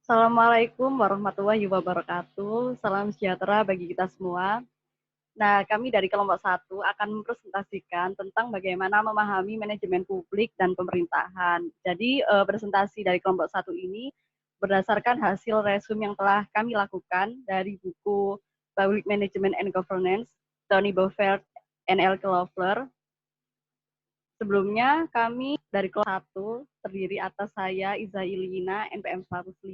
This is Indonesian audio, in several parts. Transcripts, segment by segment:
Assalamualaikum warahmatullahi wabarakatuh. Salam sejahtera bagi kita semua. Nah, kami dari kelompok 1 akan mempresentasikan tentang bagaimana memahami manajemen publik dan pemerintahan. Jadi, presentasi dari kelompok 1 ini berdasarkan hasil resume yang telah kami lakukan dari buku Public Management and Governance, Tony Beaufort, N.L. Clover. Sebelumnya, kami dari kelompok 1 terdiri atas saya, Iza Ilina, NPM 105,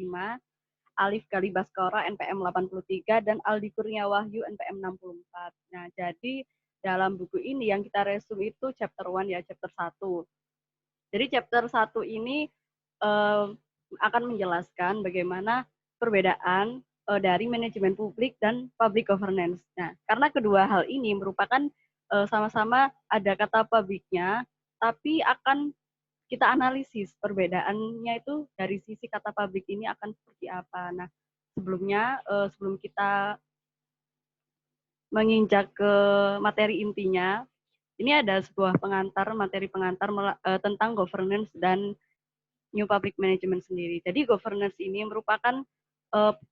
Alif Gali Baskara NPM 83 dan Aldi Kurnia Wahyu NPM 64. Nah, jadi dalam buku ini yang kita resume itu chapter 1 ya, chapter 1. Jadi chapter 1 ini akan menjelaskan bagaimana perbedaan dari manajemen publik dan public governance. Nah, karena kedua hal ini merupakan sama-sama ada kata publiknya, tapi akan kita analisis perbedaannya itu dari sisi kata publik ini akan seperti apa. Nah, sebelumnya, sebelum kita menginjak ke materi intinya, ini ada sebuah materi pengantar tentang governance dan new public management sendiri. Jadi governance ini merupakan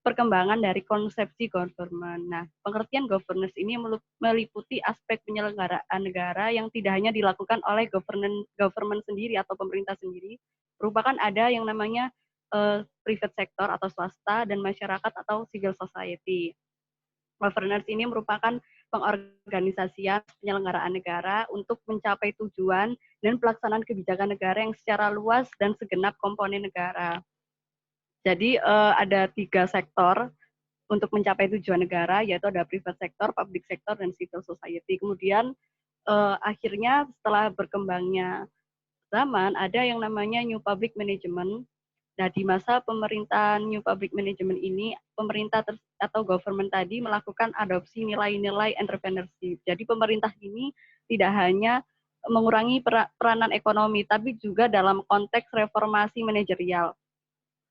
perkembangan dari konsepsi government. Nah, pengertian governance ini meliputi aspek penyelenggaraan negara yang tidak hanya dilakukan oleh government sendiri atau pemerintah sendiri, merupakan ada yang namanya private sector atau swasta dan masyarakat atau civil society. Governance ini merupakan pengorganisasian penyelenggaraan negara untuk mencapai tujuan dan pelaksanaan kebijakan negara yang secara luas dan segenap komponen negara. Jadi ada 3 sektor untuk mencapai tujuan negara, yaitu ada private sector, public sector, dan civil society. Kemudian akhirnya setelah berkembangnya zaman, ada yang namanya new public management. Nah, di masa pemerintahan New Public Management ini, pemerintah atau government tadi melakukan adopsi nilai-nilai entrepreneurship. Jadi pemerintah ini tidak hanya mengurangi peranan ekonomi, tapi juga dalam konteks reformasi manajerial.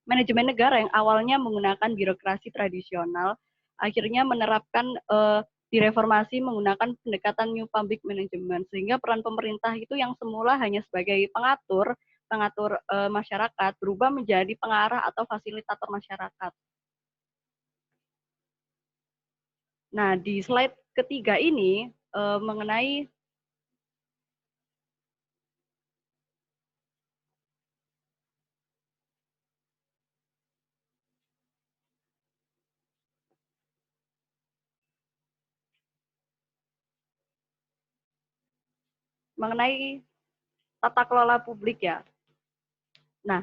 Manajemen negara yang awalnya menggunakan birokrasi tradisional, akhirnya menerapkan direformasi menggunakan pendekatan New Public Management, sehingga peran pemerintah itu yang semula hanya sebagai pengatur masyarakat berubah menjadi pengarah atau fasilitator masyarakat. Nah, di slide ketiga ini mengenai tata kelola publik ya. Nah,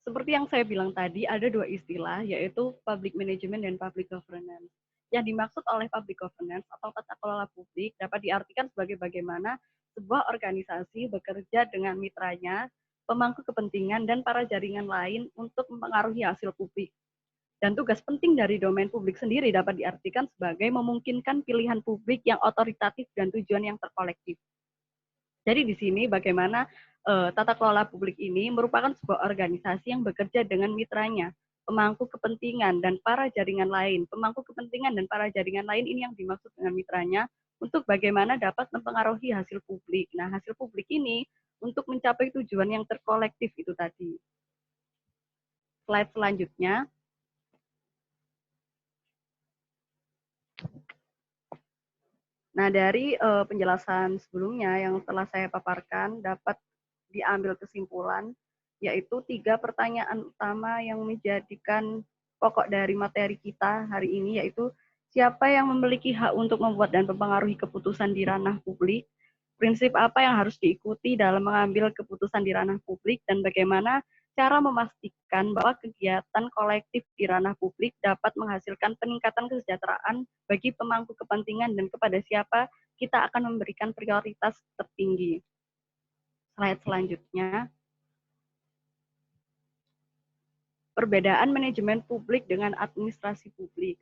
seperti yang saya bilang tadi, ada 2 istilah, yaitu public management dan public governance. Yang dimaksud oleh public governance atau tata kelola publik dapat diartikan sebagai bagaimana sebuah organisasi bekerja dengan mitranya, pemangku kepentingan, dan para jaringan lain untuk mempengaruhi hasil publik. Dan tugas penting dari domain publik sendiri dapat diartikan sebagai memungkinkan pilihan publik yang otoritatif dan tujuan yang terkolektif. Jadi di sini bagaimana tata kelola publik ini merupakan sebuah organisasi yang bekerja dengan mitranya, pemangku kepentingan dan para jaringan lain. Pemangku kepentingan dan para jaringan lain ini yang dimaksud dengan mitranya untuk bagaimana dapat mempengaruhi hasil publik. Nah, hasil publik ini untuk mencapai tujuan yang terkolektif itu tadi. Slide selanjutnya. Nah, dari penjelasan sebelumnya yang telah saya paparkan dapat diambil kesimpulan, yaitu 3 pertanyaan utama yang menjadikan pokok dari materi kita hari ini, yaitu siapa yang memiliki hak untuk membuat dan mempengaruhi keputusan di ranah publik, prinsip apa yang harus diikuti dalam mengambil keputusan di ranah publik, dan bagaimana cara memastikan bahwa kegiatan kolektif di ranah publik dapat menghasilkan peningkatan kesejahteraan bagi pemangku kepentingan dan kepada siapa kita akan memberikan prioritas tertinggi. Slide selanjutnya. Perbedaan manajemen publik dengan administrasi publik.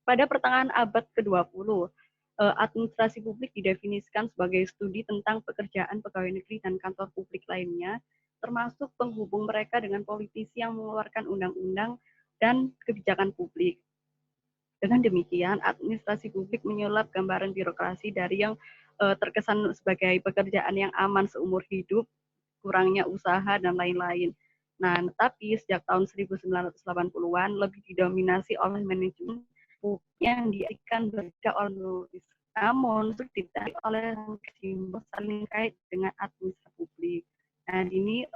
Pada pertengahan abad ke-20, administrasi publik didefinisikan sebagai studi tentang pekerjaan pegawai negeri dan kantor publik lainnya, termasuk penghubung mereka dengan politisi yang mengeluarkan undang-undang dan kebijakan publik. Dengan demikian, administrasi publik menyulap gambaran birokrasi dari yang terkesan sebagai pekerjaan yang aman seumur hidup, kurangnya usaha, dan lain-lain. Nah, tetapi sejak tahun 1980-an lebih didominasi oleh manajemen yang diartikan bekerja oleh penulis. Namun, ditarik oleh simbol saling kait dengan administrasi publik. Nah, ini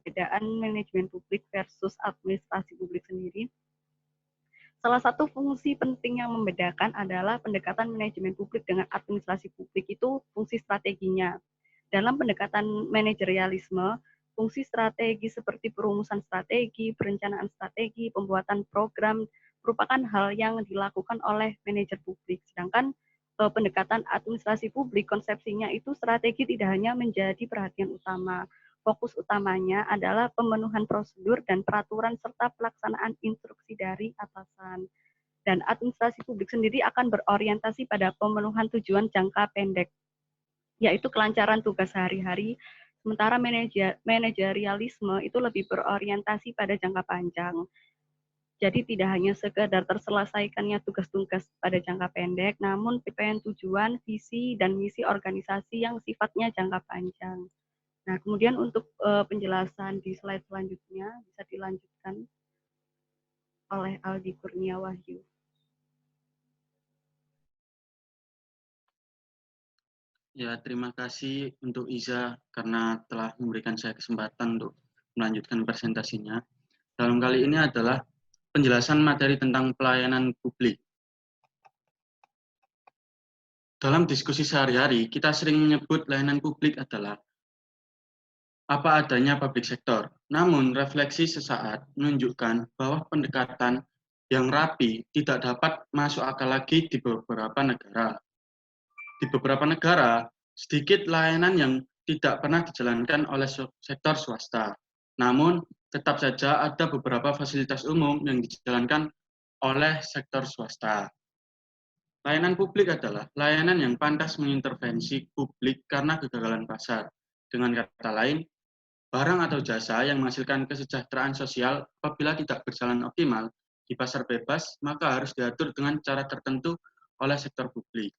bedaan manajemen publik versus administrasi publik sendiri. Salah satu fungsi penting yang membedakan adalah pendekatan manajemen publik dengan administrasi publik itu fungsi strateginya. Dalam pendekatan manajerialisme, fungsi strategi seperti perumusan strategi, perencanaan strategi, pembuatan program merupakan hal yang dilakukan oleh manajer publik. Sedangkan pendekatan administrasi publik, konsepsinya itu strategi tidak hanya menjadi perhatian utama. Fokus utamanya adalah pemenuhan prosedur dan peraturan serta pelaksanaan instruksi dari atasan. Dan administrasi publik sendiri akan berorientasi pada pemenuhan tujuan jangka pendek, yaitu kelancaran tugas sehari-hari, sementara manajerialisme itu lebih berorientasi pada jangka panjang. Jadi tidak hanya sekedar terselesaikannya tugas-tugas pada jangka pendek, namun pencapaian tujuan, visi, dan misi organisasi yang sifatnya jangka panjang. Nah, kemudian untuk penjelasan di slide selanjutnya bisa dilanjutkan oleh Aldi Kurnia Wahyu. Ya, terima kasih untuk Iza karena telah memberikan saya kesempatan untuk melanjutkan presentasinya. Dalam kali ini adalah penjelasan materi tentang pelayanan publik. Dalam diskusi sehari-hari, kita sering menyebut layanan publik adalah apa adanya public sector. Namun, refleksi sesaat menunjukkan bahwa pendekatan yang rapi tidak dapat masuk akal lagi di beberapa negara. Di beberapa negara, sedikit layanan yang tidak pernah dijalankan oleh sektor swasta. Namun, tetap saja ada beberapa fasilitas umum yang dijalankan oleh sektor swasta. Layanan publik adalah layanan yang pantas mengintervensi publik karena kegagalan pasar. Dengan kata lain, barang atau jasa yang menghasilkan kesejahteraan sosial apabila tidak berjalan optimal di pasar bebas, maka harus diatur dengan cara tertentu oleh sektor publik.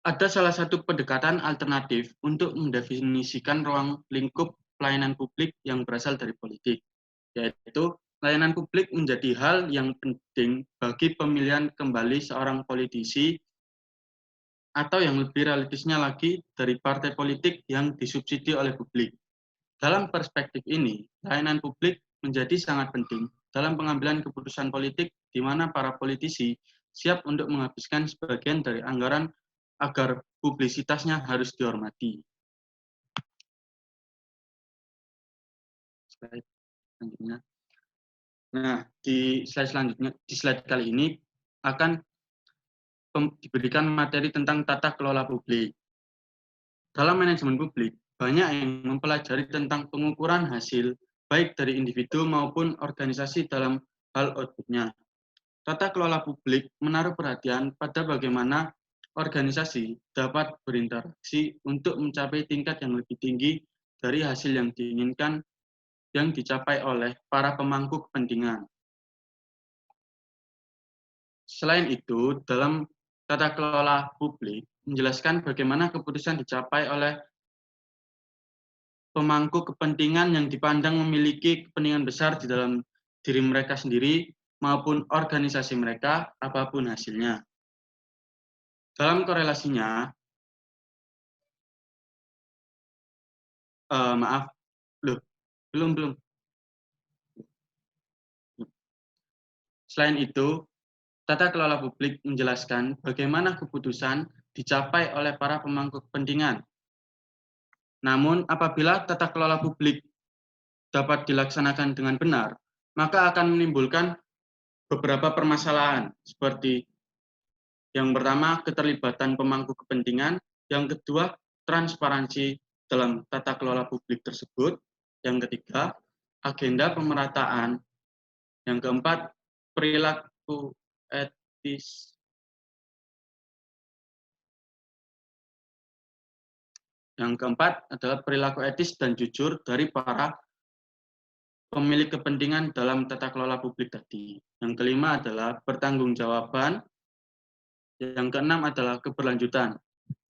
Ada salah satu pendekatan alternatif untuk mendefinisikan ruang lingkup pelayanan publik yang berasal dari politik, yaitu layanan publik menjadi hal yang penting bagi pemilihan kembali seorang politisi atau yang lebih realistisnya lagi dari partai politik yang disubsidi oleh publik. Dalam perspektif ini, layanan publik menjadi sangat penting dalam pengambilan keputusan politik di mana para politisi siap untuk menghabiskan sebagian dari anggaran agar publisitasnya harus dihormati. Slide selanjutnya. Nah, di slide selanjutnya, di slide kali ini akan diberikan materi tentang tata kelola publik. Dalam manajemen publik, banyak yang mempelajari tentang pengukuran hasil, baik dari individu maupun organisasi dalam hal output-nya. Tata kelola publik menaruh perhatian pada bagaimana organisasi dapat berinteraksi untuk mencapai tingkat yang lebih tinggi dari hasil yang diinginkan yang dicapai oleh para pemangku kepentingan. Selain itu, dalam tata kelola publik menjelaskan bagaimana keputusan dicapai oleh pemangku kepentingan yang dipandang memiliki kepentingan besar di dalam diri mereka sendiri maupun organisasi mereka, apapun hasilnya. Dalam korelasinya, maaf, belum. Selain itu, tata kelola publik menjelaskan bagaimana keputusan dicapai oleh para pemangku kepentingan. Namun, apabila tata kelola publik dapat dilaksanakan dengan benar, maka akan menimbulkan beberapa permasalahan, seperti yang pertama, keterlibatan pemangku kepentingan, yang kedua, transparansi dalam tata kelola publik tersebut, yang ketiga, agenda pemerataan, yang keempat, perilaku etis. Yang keempat adalah perilaku etis dan jujur dari para pemilik kepentingan dalam tata kelola publik tadi. Yang kelima adalah pertanggungjawaban. Yang keenam adalah keberlanjutan.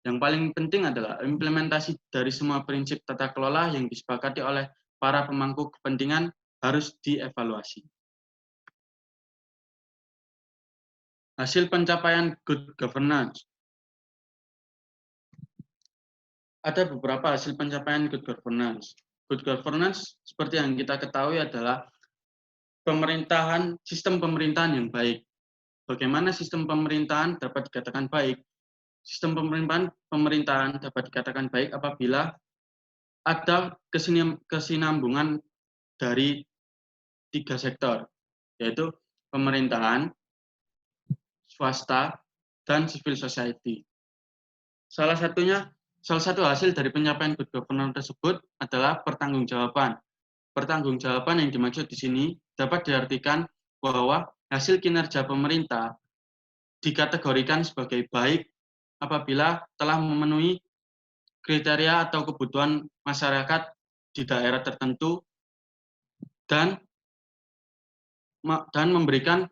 Yang paling penting adalah implementasi dari semua prinsip tata kelola yang disepakati oleh para pemangku kepentingan harus dievaluasi. Hasil pencapaian good governance. Ada beberapa hasil pencapaian good governance. Good governance seperti yang kita ketahui adalah sistem pemerintahan yang baik. Bagaimana sistem pemerintahan dapat dikatakan baik? Sistem pemerintahan dapat dikatakan baik apabila ada kesinambungan dari 3 sektor, yaitu pemerintahan, swasta, dan civil society. Salah satu hasil dari pencapaian good governance tersebut adalah pertanggungjawaban. Pertanggungjawaban yang dimaksud di sini dapat diartikan bahwa hasil kinerja pemerintah dikategorikan sebagai baik apabila telah memenuhi kriteria atau kebutuhan masyarakat di daerah tertentu dan memberikan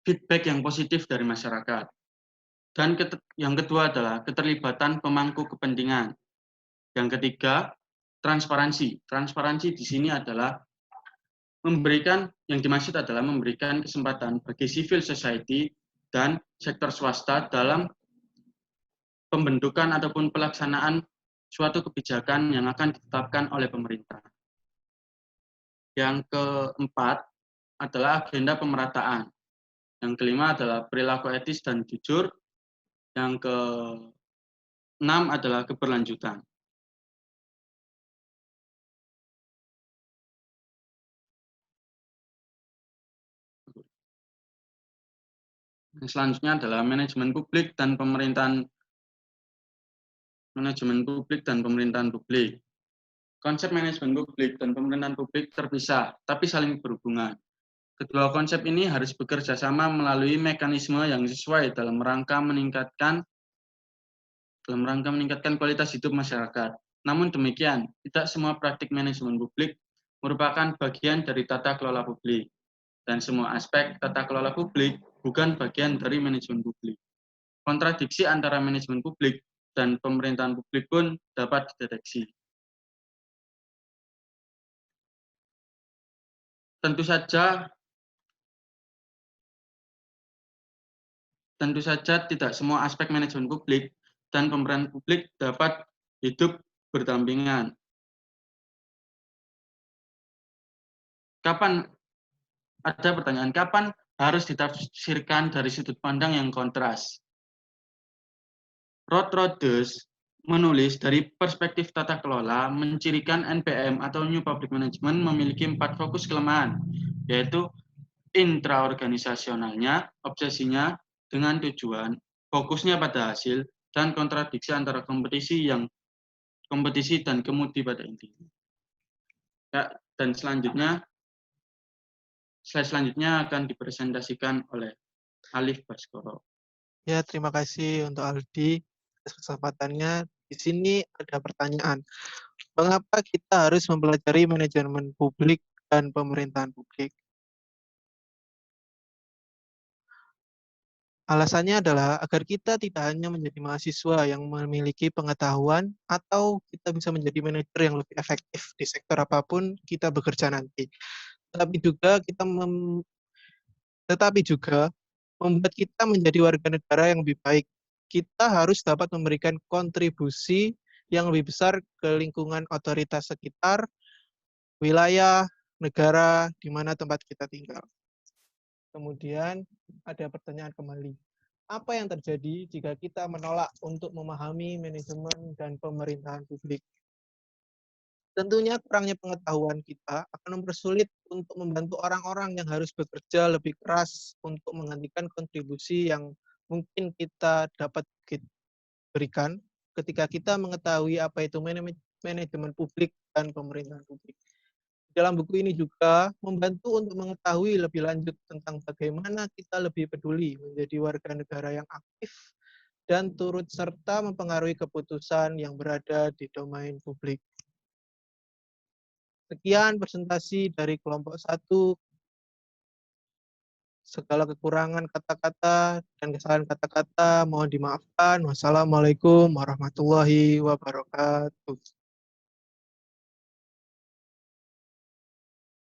feedback yang positif dari masyarakat. Dan yang kedua adalah keterlibatan pemangku kepentingan. Yang ketiga, transparansi. Transparansi di sini adalah yang dimaksud adalah memberikan kesempatan bagi civil society dan sektor swasta dalam pembentukan ataupun pelaksanaan suatu kebijakan yang akan ditetapkan oleh pemerintah. Yang keempat adalah agenda pemerataan. Yang kelima adalah perilaku etis dan jujur. Yang keenam adalah keberlanjutan. Selanjutnya adalah manajemen publik dan pemerintahan publik. Konsep manajemen publik dan pemerintahan publik terpisah, tapi saling berhubungan. Kedua konsep ini harus bekerja sama melalui mekanisme yang sesuai dalam rangka meningkatkan kualitas hidup masyarakat. Namun demikian, tidak semua praktik manajemen publik merupakan bagian dari tata kelola publik. Dan semua aspek tata kelola publik bukan bagian dari manajemen publik. Kontradiksi antara manajemen publik dan pemerintahan publik pun dapat dideteksi. Tentu saja tidak semua aspek manajemen publik dan pemerintahan publik dapat hidup berdampingan. Ada pertanyaan, kapan harus ditafsirkan dari sudut pandang yang kontras? Rhodes menulis dari perspektif tata kelola mencirikan NPM atau New Public Management memiliki 4 fokus kelemahan, yaitu intraorganisasionalnya, obsesinya dengan tujuan, fokusnya pada hasil, dan kontradiksi antara kompetisi dan kemudi pada intinya. Ya, dan slide selanjutnya akan dipresentasikan oleh Alif Baskoro. Ya, terima kasih untuk Aldi atas kesempatannya. Di sini ada pertanyaan. Mengapa kita harus mempelajari manajemen publik dan pemerintahan publik? Alasannya adalah agar kita tidak hanya menjadi mahasiswa yang memiliki pengetahuan atau kita bisa menjadi manajer yang lebih efektif di sektor apapun kita bekerja nanti. Tetapi juga membuat kita menjadi warga negara yang lebih baik. Kita harus dapat memberikan kontribusi yang lebih besar ke lingkungan otoritas sekitar, wilayah, negara, di mana tempat kita tinggal. Kemudian ada pertanyaan kembali. Apa yang terjadi jika kita menolak untuk memahami manajemen dan pemerintahan publik? Tentunya kurangnya pengetahuan kita akan mempersulit untuk membantu orang-orang yang harus bekerja lebih keras untuk menggantikan kontribusi yang mungkin kita dapat berikan ketika kita mengetahui apa itu manajemen publik dan pemerintahan publik. Dalam buku ini juga membantu untuk mengetahui lebih lanjut tentang bagaimana kita lebih peduli menjadi warga negara yang aktif dan turut serta mempengaruhi keputusan yang berada di domain publik. Sekian presentasi dari kelompok 1. Segala kekurangan kata-kata dan kesalahan kata-kata mohon dimaafkan. Wassalamualaikum warahmatullahi wabarakatuh.